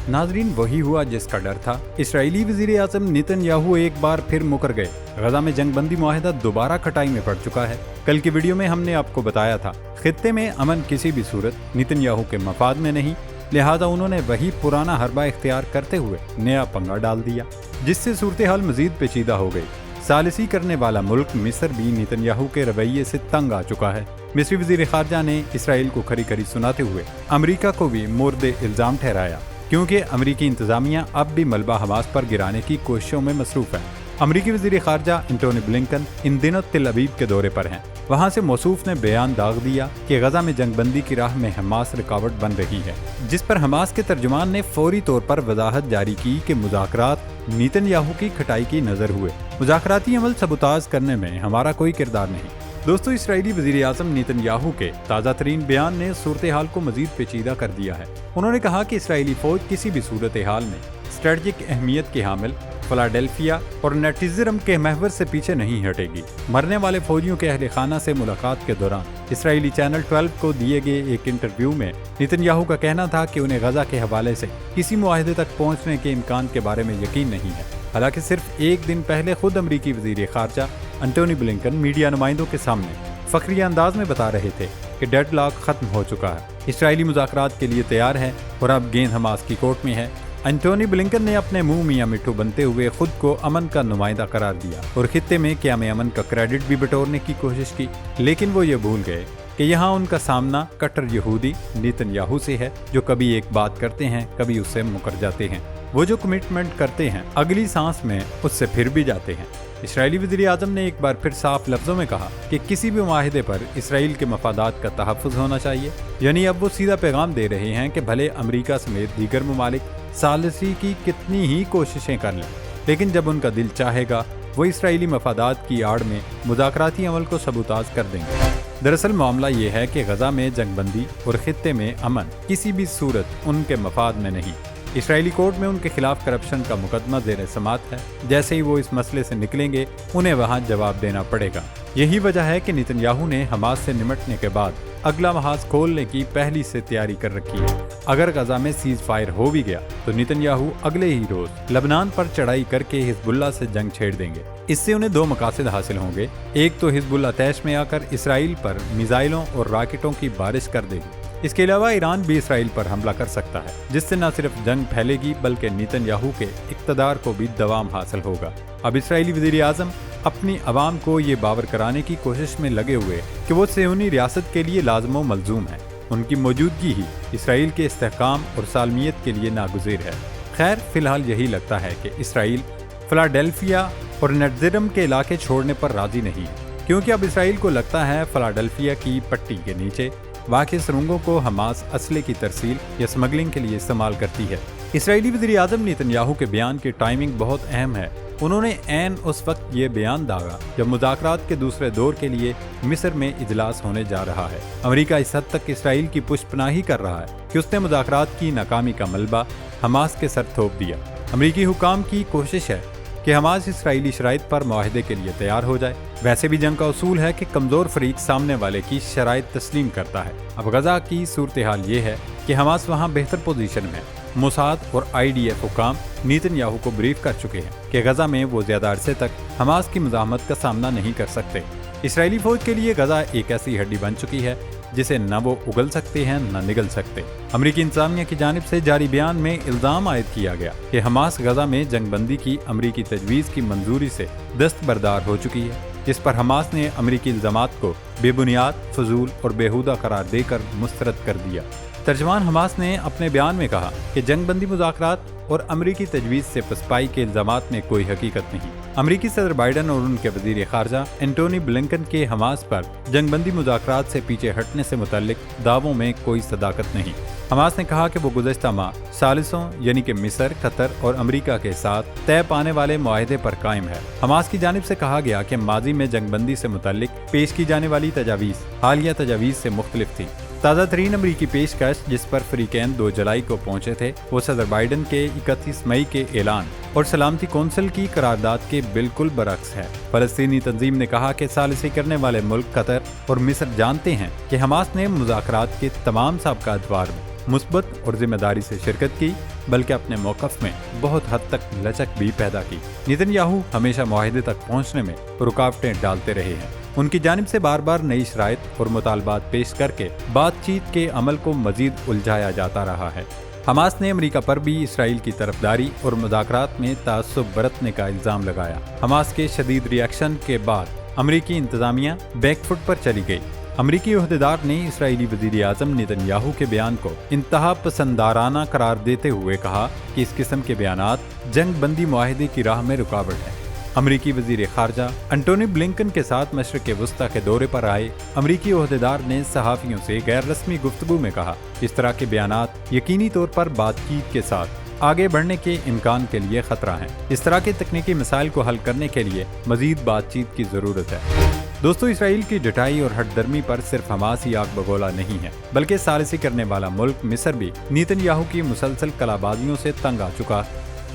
नाजरीन, वही हुआ जिसका डर था। इसराइली वज़ीर आज़म नेतन्याहू एक बार फिर मुकर गए। गजा में जंग बंदी मुआहिदा दोबारा खटाई में पड़ चुका है। कल की वीडियो में हमने आपको बताया था खित्ते में अमन किसी भी सूरत नेतन्याहू के मफाद में नहीं, लिहाजा उन्होंने वही पुराना हरबा इख्तियार करते हुए नया पंगा डाल दिया, जिससे सूरत हाल मजीद पेचीदा हो गई। सालिसी करने वाला मुल्क मिस्र भी नेतन्याहू के रवैये से तंग आ चुका है। मिस्री वज़ीर ख़ारजा ने इसराइल को खरी खरी सुनाते हुए अमेरिका को भी मुर्द इल्ज़ाम ठहराया, क्योंकि अमेरिकी इंतज़ामिया अब भी मलबा हमास पर गिराने की कोशिशों में मसरूफ़ है। अमेरिकी वज़ीर ख़ारजा एंटोनी ब्लिंकन इन दिनों तिल अबीब के दौरे पर हैं। वहाँ से मौसूफ ने बयान दाग दिया कि गजा में जंग बंदी की राह में हमास रुकावट बन रही है, जिस पर हमास के तर्जुमान ने फौरी तौर पर वजाहत जारी की कि मुज़ाकरात नेतन्याहू की खटाई की नज़र हुए। मुज़ाकराती अमल सबूताज करने में हमारा कोई किरदार नहीं। दोस्तों, इसराइली वज़ीर आज़म नेतन्याहू के ताज़ा तरीन बयान ने सूरत हाल को मजीद पेचीदा कर दिया है। उन्होंने कहा कि इसराइली फौज किसी भी सूरत हाल में स्ट्रेटजिक अहमियत के हामिल फिलाडेल्फिया और नेटिज़म के महवर से पीछे नहीं हटेगी। मरने वाले फौजियों के अहले खाना से मुलाकात के दौरान इसराइली चैनल 12 को दिए गए एक इंटरव्यू में नेतन्याहू का कहना था कि उन्हें गजा के हवाले से किसी मुआहदे तक पहुंचने के इम्कान के बारे में यकीन नहीं है। हालांकि सिर्फ एक दिन पहले खुद अमरीकी वज़ीर ख़ारजा एंटोनी ब्लिंकन मीडिया नुमाइंदों के सामने फखरिया अंदाज में बता रहे थे कि डेडलॉक खत्म हो चुका है, इसराइली मुज़ाकरात के लिए तैयार है और अब गेंद हमास की कोर्ट में है। एंटोनी ब्लिंकन ने अपने मुंह मियां मिट्ठू बनते हुए खुद को अमन का नुमाइंदा करार दिया और खित्ते में क़याम अमन का क्रेडिट भी बटोरने की कोशिश की, लेकिन वो ये भूल गए कि यहाँ उनका सामना कट्टर यहूदी नेतन्याहू से है, जो कभी एक बात करते हैं, कभी उससे मुकर जाते हैं। वो जो कमिटमेंट करते हैं, अगली सांस में उससे फिर भी जाते हैं। इसराइली वज़ीर आज़म ने एक बार फिर साफ लफ्ज़ों में कहा कि किसी भी मुआहिदे पर इसराइल के मफादात का तहफ़्फ़ुज़ होना चाहिए। यानी अब वो सीधा पैगाम दे रहे हैं कि भले अमेरिका समेत दीगर ममालिक सालिसी की कितनी ही कोशिशें कर लें, लेकिन जब उनका दिल चाहेगा वो इसराइली मफादात की आड़ में मुज़ाकराती अमल को सबूताज कर देंगे। दरअसल मामला ये है कि गजा में जंग बंदी और खित्ते में अमन किसी भी सूरत उनके मफाद में नहीं। इसराइली कोर्ट में उनके खिलाफ करप्शन का मुकदमा ज़ेर समात है। जैसे ही वो इस मसले से निकलेंगे, उन्हें वहाँ जवाब देना पड़ेगा। यही वजह है कि नेतन्याहू ने हमास से निमटने के बाद अगला महाज खोलने की पहली से तैयारी कर रखी है। अगर गजा में सीज फायर हो भी गया तो नेतन्याहू अगले ही रोज लबनान पर चढ़ाई करके हिजबुल्लाह से जंग छेड़ देंगे। इससे उन्हें दो मकासद हासिल होंगे। एक तो हिजबुल्लाह तैश में आकर इसराइल पर मिसाइलों और रॉकेटों की बारिश कर देगी। इसके अलावा ईरान भी इसराइल पर हमला कर सकता है, जिससे न सिर्फ जंग फैलेगी बल्कि नेतन्याहू के इक़्तिदार को भी दवाम हासिल होगा। अब इसराइली वज़ीर आज़म अपनी आवाम को ये बावर कराने की कोशिश में लगे हुए कि वो सियोनी रियासत के लिए लाज़िम व मलज़ूम है। उनकी मौजूदगी ही इसराइल के इस्तेहकाम और सालमियत के लिए नागुज़ीर है। खैर, फिलहाल यही लगता है कि इसराइल फिलाडेल्फिया और नेटिज़म के इलाके छोड़ने पर राज़ी नहीं है, क्योंकि अब इसराइल को लगता है फिलाडेल्फिया की पट्टी के नीचे वाक़ई सुरंगों को हमास असले की तरसील या स्मगलिंग के लिए इस्तेमाल करती है। इसराइली वज़ीर आज़म नेतन्याहू के बयान की टाइमिंग बहुत अहम है। उन्होंने ऐन उस वक्त ये बयान दागा जब मुज़ाकरात के दूसरे दौर के लिए मिस्र में इजलास होने जा रहा है। अमेरिका इस हद तक इसराइल की पुष्पनाही कर रहा है कि उसने मुज़ाकरात की नाकामी का मलबा हमास के सर थोप दिया। अमेरिकी हुकाम की कोशिश है कि हमास इसराइली शराइत पर मुआहदे के लिए तैयार हो जाए। वैसे भी जंग का उसूल है कि कमज़ोर फरीक सामने वाले की शराइत तस्लीम करता है। अब गजा की सूरत हाल ये है कि हमास वहाँ बेहतर पोजीशन में है। मोसाद और IDF हुकाम नेतन्याहू को ब्रीफ कर चुके हैं कि गजा में वो ज़्यादा अरसे तक हमास की मुज़ाहमत का सामना नहीं कर सकते। इसराइली फ़ौज के लिए गजा एक ऐसी हड्डी बन चुकी है जिसे न वो उगल सकते हैं न निगल सकते। अमेरिकी इंतज़ामिया की जानिब से जारी बयान में इल्ज़ाम आयद किया गया कि हमास गजा में जंगबंदी की अमेरिकी तजवीज़ की मंजूरी से दस्तबरदार हो चुकी है, जिस पर हमास ने अमेरिकी इल्ज़ामात को बेबुनियाद, फजूल और बेहुदा करार देकर मुस्तरद कर दिया। तर्जमान हमास ने अपने बयान में कहा कि जंगबंदी मुज़ाकरात और अमेरिकी तजवीज़ से पसपाई के इल्ज़ामात में कोई हकीकत नहीं। अमेरिकी सदर बाइडन और उनके वज़ीर ख़ारजा एंटोनी ब्लिंकन के हमास पर जंगबंदी मुज़ाकरात से पीछे हटने से मुतल्लिक दावों में कोई सदाकत नहीं। हमास ने कहा कि वो गुज़श्ता माह सालिसों यानी कि मिस्र, कतर और अमेरिका के साथ तय पाने वाले मुआहदे पर कायम है। हमास की जानिब से कहा गया कि माजी में जंगबंदी से मुतल्लिक पेश की जाने वाली तजावीज़ हालिया तजावीज़ से मुख्तलिफ थी। ताज़ा तरीन अमरीकी पेशकश जिस पर फ़रीक़ैन 2 जुलाई को पहुंचे थे, वो सदर बाइडन के 31 मई के ऐलान और सलामती कौंसिल की करारदाद के बिल्कुल बरक्स है। फ़लस्तीनी तंजीम ने कहा कि सालिसी करने वाले मुल्क कतर और मिस्र जानते हैं कि हमास ने मुज़ाकरात के तमाम साबिक़ा अदवार में مثبत और जिम्मेदारी से शिरकत की, बल्कि अपने मौक़िफ़ में बहुत हद तक लचक भी पैदा की। नेतन्याहू हमेशा मुआहदे तक पहुँचने में रुकावटें डालते रहे हैं। उनकी जानिब से बार बार नई शराइत और मुतालबात पेश करके बातचीत के अमल को मजीद उलझाया जाता रहा है। हमास ने अमेरिका पर भी इसराइल की तरफदारी और मुज़ाकरात में तासुब बरतने का इल्ज़ाम लगाया। हमास के शदीद रिएक्शन के बाद अमरीकी इंतज़ामिया बैकफुट पर चली गई। अमरीकी ओहदेदार ने इसराइली वज़ीर आज़म नेतन्याहू के बयान को इंतहा पसंदाराना करार देते हुए कहा कि इस किस्म के बयानात जंग बंदी मुआहदे की राह में रुकावट है। अमरीकी वज़ीर ख़ारजा एंटोनी ब्लिंकन के साथ मशरिक़ वस्ता के दौरे पर आए अमरीकी ओहदेदार ने सहाफ़ियों से गैर रस्मी गुफ्तगू में कहा, इस तरह के बयानात यकीनी तौर पर बातचीत के साथ आगे बढ़ने के इम्कान के लिए खतरा है। इस तरह के तकनीकी मसाइल को हल करने के लिए मजीद बातचीत की ज़रूरत है। दोस्तों, इसराइल की डटाई और हटदर्मी पर सिर्फ हमास ही आग बगोला नहीं है, बल्कि सालिसी करने वाला मुल्क मिस्र भी नेतन्याहू की मुसलसल कलाबाजियों से तंग आ चुका।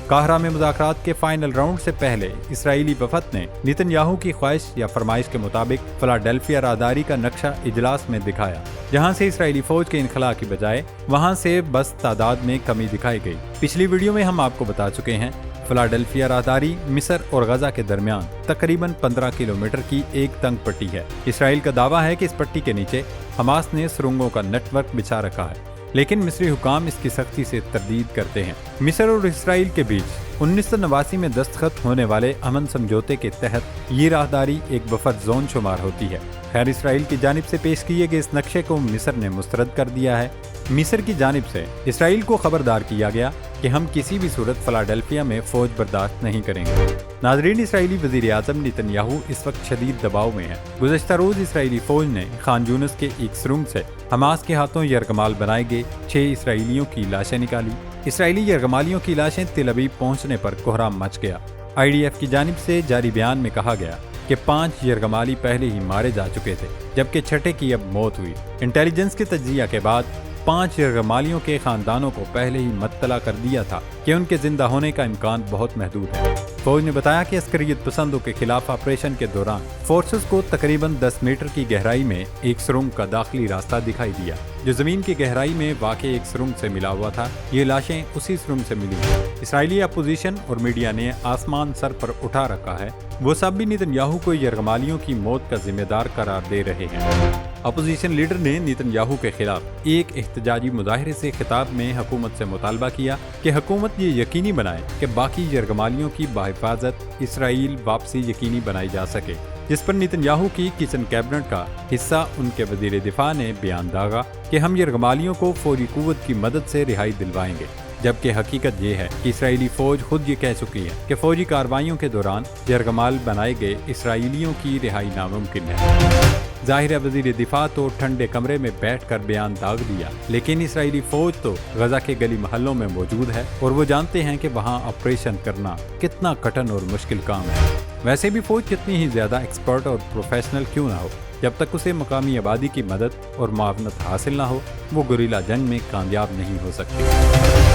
काहिरा में मुज़ाकरात के फाइनल राउंड से पहले इसराइली वफ़द ने नेतन्याहू की ख्वाहिश या फरमाइश के मुताबिक फिलाडेल्फिया राहदारी का नक्शा इजलास में दिखाया, जहां से इसराइली फौज के इनखला की बजाय वहां से बस तादाद में कमी दिखाई गई। पिछली वीडियो में हम आपको बता चुके हैं, फिलाडेल्फिया राहदारी मिस्र और गजा के दरमियान तकरीबन 15 किलोमीटर की एक तंग पट्टी है। इसराइल का दावा है कि इस पट्टी के नीचे हमास ने सुरंगों का नेटवर्क बिछा रखा है, लेकिन मिस्री हुकाम इसकी सख्ती से तरदीद करते हैं। मिस्र और इसराइल के बीच 1989 में दस्तखत होने वाले अमन समझौते के तहत ये राहदारी एक बफर जोन शुमार होती है। खैर, इसराइल की जानिब से पेश किए गए इस नक्शे को मिस्र ने मुस्तरद कर दिया है। मिस्र की जानिब से इसराइल को खबरदार किया गया कि हम किसी भी सूरत फिलाडेल्फिया में फौज बर्दाश्त नहीं करेंगे। नाज़रीन, इसराइली वज़ीर आज़म नेतन्याहू इस वक्त शदीद दबाव में है। गुज़श्ता रोज़ इसराइली फौज ने खान यूनिस के एक सुरंग से हमास के हाथों यरगमाल बनाए गए 6 इसराइलियों की लाशें निकाली। इसराइली यरगमालियों की लाशें तेल अवीव पहुँचने पर कोहराम मच गया। IDF की जानिब से जारी बयान में कहा गया कि 5 यरगमाली पहले ही मारे जा चुके थे, जबकि छठे की अब मौत हुई। इंटेलिजेंस के तज्जिया के बाद 5 यरगमालियों के खानदानों को पहले ही मुत्तला कर दिया था कि उनके जिंदा होने का इम्कान बहुत महदूद है। फौज ने बताया कि अस्करियत पसंदों के खिलाफ ऑपरेशन के दौरान फोर्सेस को तकरीबन 10 मीटर की गहराई में एक सुरंग का दाखिली रास्ता दिखाई दिया, जो जमीन की गहराई में वाक़ई एक सुरंग से मिला हुआ था। ये लाशें उसी सुरंग से मिली। इसराइली अपोजिशन और मीडिया ने आसमान सर पर उठा रखा है। वो सब भी नेतन्याहू को यरगमालियों की मौत का जिम्मेदार करार दे रहे हैं। अपोजिशन लीडर ने नेतन्याहू के खिलाफ एक एहतजाजी मुजाहरे से खिताब में हुकूमत से मुतालबा किया कि हुकूमत ये यकीनी बनाए कि बाकी यरगमालियों की बाहिफाजत इसराइल वापसी यकीनी बनाई जा सके, जिस पर नेतन्याहू की किचन कैबिनेट का हिस्सा उनके वजीर दिफा ने बयान दागा कि हम यरगमालियों को फौरी कुव्वत की मदद से रिहाई दिलवाएंगे, जबकि हकीकत ये है कि इसराइली फौज खुद ये कह चुकी है कि फौजी कार्रवाइयों के दौरान यरगमाल बनाए गए इसराइलियों की रिहाई नामुमकिन है। जाहिर है, वजीर दिफा तो ठंडे कमरे में बैठकर बयान दाग दिया, लेकिन इसराइली फौज तो गजा के गली महलों में मौजूद है और वो जानते हैं कि वहाँ ऑपरेशन करना कितना कठिन और मुश्किल काम है। वैसे भी फौज कितनी ही ज्यादा एक्सपर्ट और प्रोफेशनल क्यों ना हो, जब तक उसे मकामी आबादी की मदद और मुआवनत हासिल ना हो, वो गुरिल्ला जंग में कामयाब नहीं हो सकती।